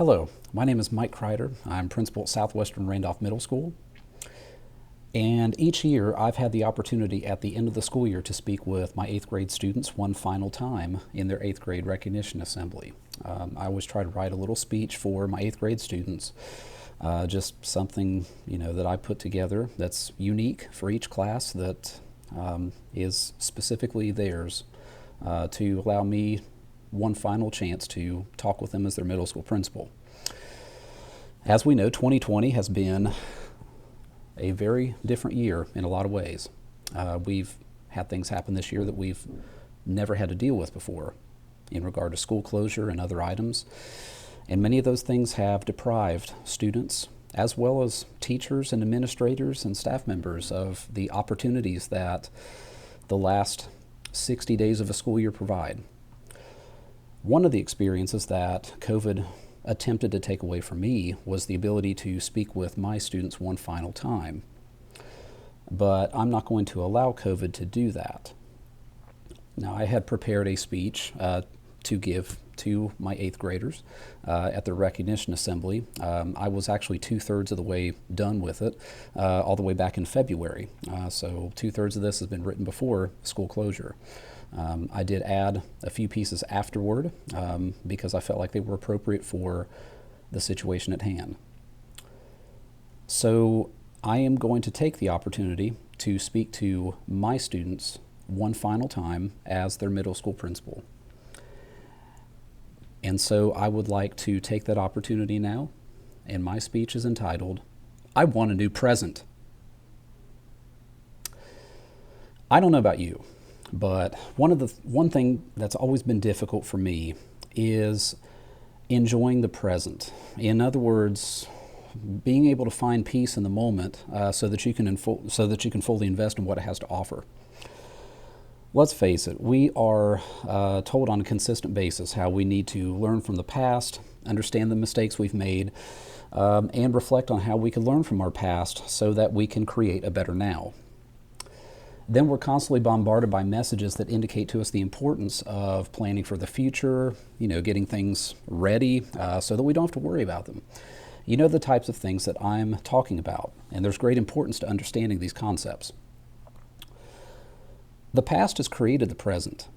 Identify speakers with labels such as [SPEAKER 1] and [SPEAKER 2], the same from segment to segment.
[SPEAKER 1] Hello, my name is Mike Kreider. I'm principal at Southwestern Randolph Middle School. And each year I've had the opportunity at the end of the school year to speak with my 8th grade students one final time in their 8th grade recognition assembly. I always try to write a little speech for my 8th grade students, just something that I put together that's unique for each class that is specifically theirs to allow me one final chance to talk with them as their middle school principal. As we know, 2020 has been a very different year in a lot of ways. We've had things happen this year that we've never had to deal with before in regard to school closure and other items. And many of those things have deprived students as well as teachers and administrators and staff members of the opportunities that the last 60 days of a school year provide. One of the experiences that COVID attempted to take away from me was the ability to speak with my students one final time. But I'm not going to allow COVID to do that. Now, I had prepared a speech to give to my 8th graders at the recognition assembly. I was actually 2/3 of the way done with it, all the way back in February. So 2/3 of this has been written before school closure. I did add a few pieces afterward because I felt like they were appropriate for the situation at hand. So I am going to take the opportunity to speak to my students one final time as their middle school principal. And so I would like to take that opportunity now, and my speech is entitled, "I Want a New Present." I don't know about you, but one thing that's always been difficult for me is enjoying the present. In other words, being able to find peace in the moment so that you can fully invest in what it has to offer. Let's face it, we are told on a consistent basis how we need to learn from the past, understand the mistakes we've made, and reflect on how we can learn from our past so that we can create a better now. Then we're constantly bombarded by messages that indicate to us the importance of planning for the future, getting things ready so that we don't have to worry about them. You know the types of things that I'm talking about, and there's great importance to understanding these concepts. The past has created the present.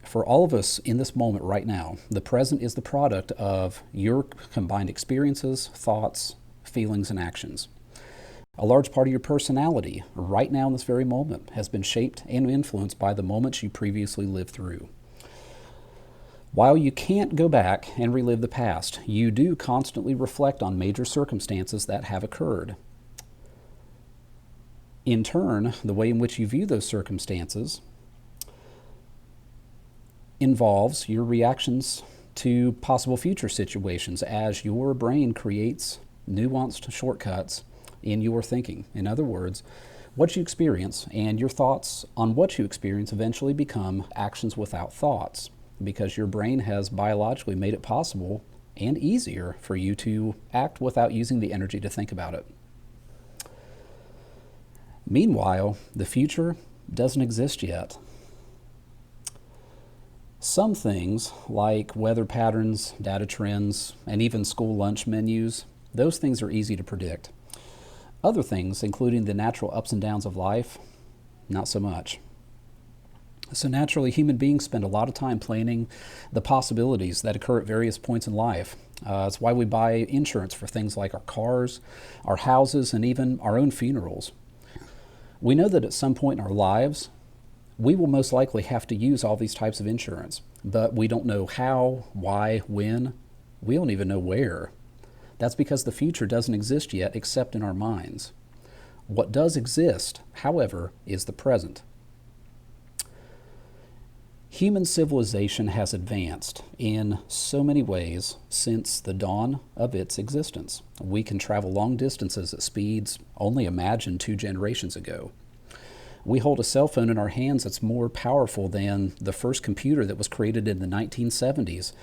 [SPEAKER 1] For all of us in this moment right now, the present is the product of your combined experiences, thoughts, feelings, and actions. A large part of your personality right now in this very moment has been shaped and influenced by the moments you previously lived through. While you can't go back and relive the past, you do constantly reflect on major circumstances that have occurred. In turn, the way in which you view those circumstances involves your reactions to possible future situations as your brain creates nuanced shortcuts in your thinking. In other words, what you experience and your thoughts on what you experience eventually become actions without thoughts because your brain has biologically made it possible and easier for you to act without using the energy to think about it. Meanwhile, the future doesn't exist yet. Some things, like weather patterns, data trends, and even school lunch menus, those things are easy to predict. Other things, including the natural ups and downs of life, not so much. So naturally, human beings spend a lot of time planning the possibilities that occur at various points in life. It's why we buy insurance for things like our cars, our houses, and even our own funerals. We know that at some point in our lives, we will most likely have to use all these types of insurance, but we don't know how, why, when. We don't even know where. That's because the future doesn't exist yet except in our minds. What does exist, however, is the present. Human civilization has advanced in so many ways since the dawn of its existence. We can travel long distances at speeds only imagined 2 generations ago. We hold a cell phone in our hands that's more powerful than the first computer that was created in the 1970s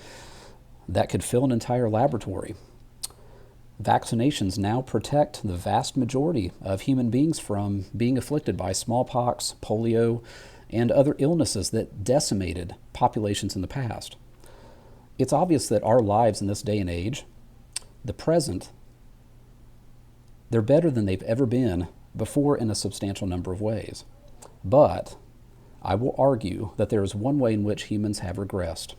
[SPEAKER 1] that could fill an entire laboratory. Vaccinations now protect the vast majority of human beings from being afflicted by smallpox, polio, and other illnesses that decimated populations in the past. It's obvious that our lives in this day and age The present, they're better than they've ever been before in a substantial number of ways. But I will argue that there is one way in which humans have regressed.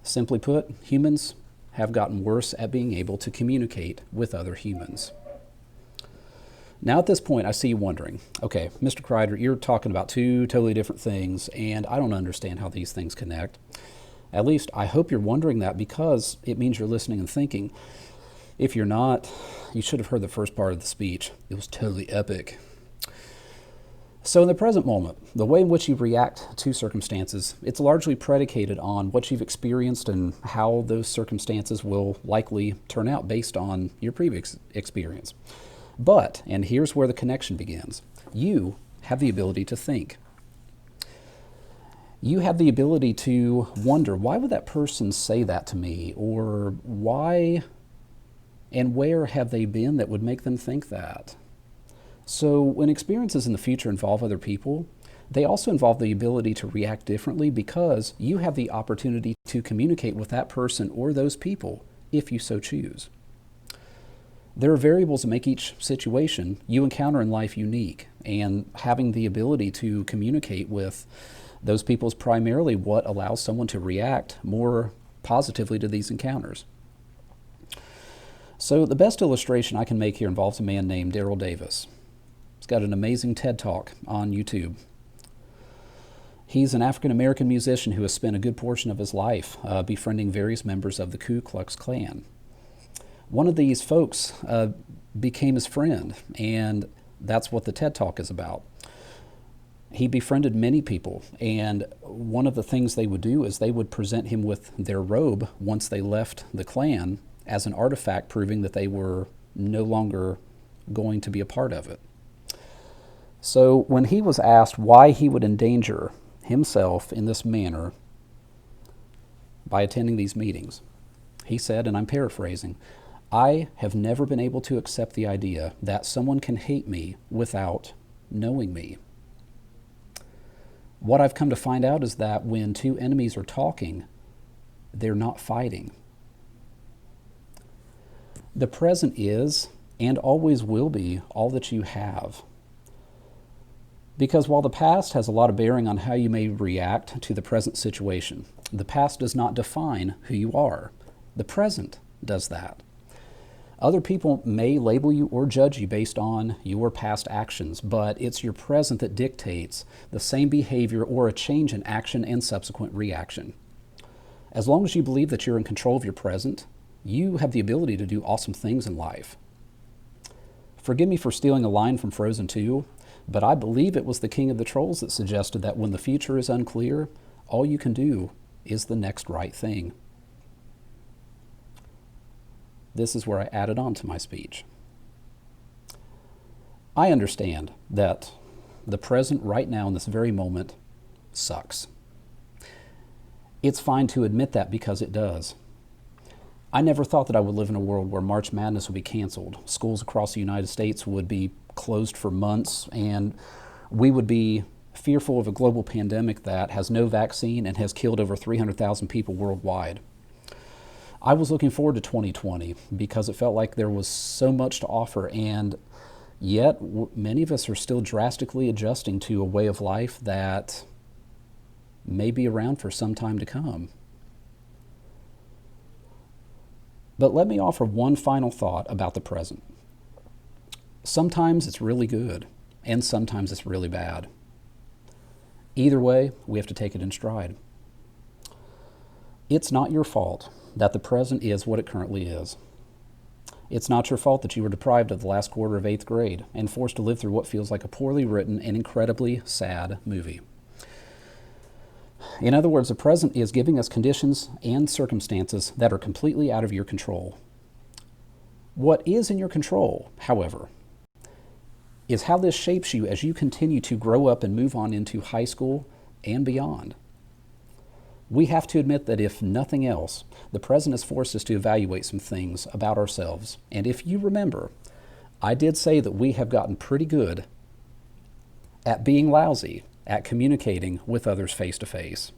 [SPEAKER 1] Simply put, humans have gotten worse at being able to communicate with other humans. Now at this point, I see you wondering, okay, Mr. Kreider, you're talking about two totally different things, and I don't understand how these things connect. At least I hope you're wondering that, because it means you're listening and thinking. If you're not, you should have heard the first part of the speech. It was totally epic. So in the present moment, the way in which you react to circumstances, it's largely predicated on what you've experienced and how those circumstances will likely turn out based on your previous experience. But, and here's where the connection begins, you have the ability to think. You have the ability to wonder, why would that person say that to me? Or why and where have they been that would make them think that? So when experiences in the future involve other people, they also involve the ability to react differently, because you have the opportunity to communicate with that person or those people if you so choose. There are variables that make each situation you encounter in life unique, and having the ability to communicate with those people is primarily what allows someone to react more positively to these encounters. So the best illustration I can make here involves a man named Daryl Davis. He's got an amazing TED Talk on YouTube. He's an African-American musician who has spent a good portion of his life befriending various members of the Ku Klux Klan. One of these folks became his friend, and that's what the TED Talk is about. He befriended many people, and one of the things they would do is they would present him with their robe once they left the Klan as an artifact proving that they were no longer going to be a part of it. So when he was asked why he would endanger himself in this manner by attending these meetings, he said, and I'm paraphrasing, "I have never been able to accept the idea that someone can hate me without knowing me. What I've come to find out is that when two enemies are talking, they're not fighting." The present is, and always will be, all that you have. Because while the past has a lot of bearing on how you may react to the present situation, the past does not define who you are. The present does that. Other people may label you or judge you based on your past actions, but it's your present that dictates the same behavior or a change in action and subsequent reaction. As long as you believe that you're in control of your present, you have the ability to do awesome things in life. Forgive me for stealing a line from Frozen 2, but I believe it was the King of the Trolls that suggested that when the future is unclear, all you can do is the next right thing. This is where I added on to my speech. I understand that the present right now in this very moment sucks. It's fine to admit that, because it does. I never thought that I would live in a world where March Madness would be canceled. Schools across the United States would be closed for months, and we would be fearful of a global pandemic that has no vaccine and has killed over 300,000 people worldwide. I was looking forward to 2020 because it felt like there was so much to offer, and yet many of us are still drastically adjusting to a way of life that may be around for some time to come. But let me offer one final thought about the present. Sometimes it's really good, and sometimes it's really bad. Either way, we have to take it in stride. It's not your fault that the present is what it currently is. It's not your fault that you were deprived of the last quarter of 8th grade and forced to live through what feels like a poorly written and incredibly sad movie. In other words, the present is giving us conditions and circumstances that are completely out of your control. What is in your control, however, is how this shapes you as you continue to grow up and move on into high school and beyond. We have to admit that if nothing else, the present has forced us to evaluate some things about ourselves. And if you remember, I did say that we have gotten pretty good at being lousy at communicating with others face to face.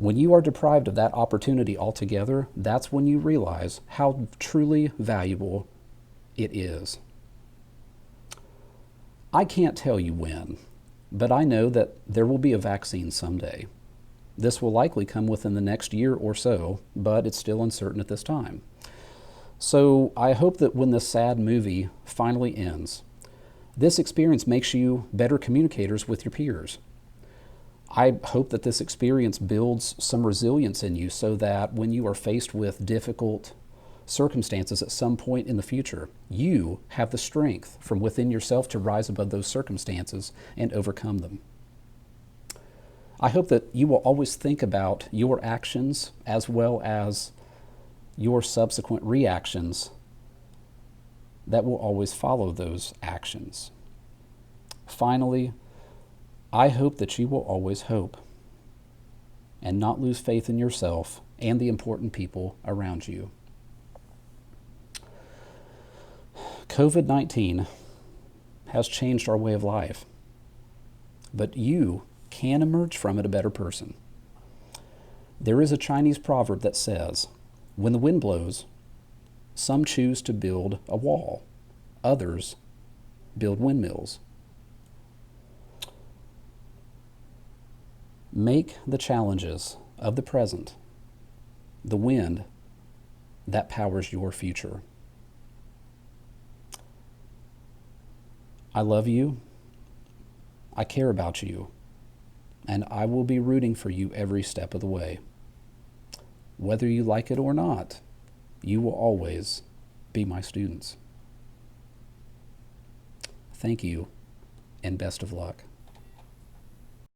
[SPEAKER 1] When you are deprived of that opportunity altogether, that's when you realize how truly valuable it is. I can't tell you when, but I know that there will be a vaccine someday. This will likely come within the next year or so, but it's still uncertain at this time. So I hope that when this sad movie finally ends, this experience makes you better communicators with your peers. I hope that this experience builds some resilience in you so that when you are faced with difficult circumstances at some point in the future, you have the strength from within yourself to rise above those circumstances and overcome them. I hope that you will always think about your actions as well as your subsequent reactions that will always follow those actions. Finally, I hope that you will always hope and not lose faith in yourself and the important people around you. COVID-19 has changed our way of life, but you can emerge from it a better person. There is a Chinese proverb that says, when the wind blows, some choose to build a wall, others build windmills. Make the challenges of the present the wind that powers your future. I love you, I care about you, and I will be rooting for you every step of the way. Whether you like it or not, you will always be my students. Thank you, and best of luck.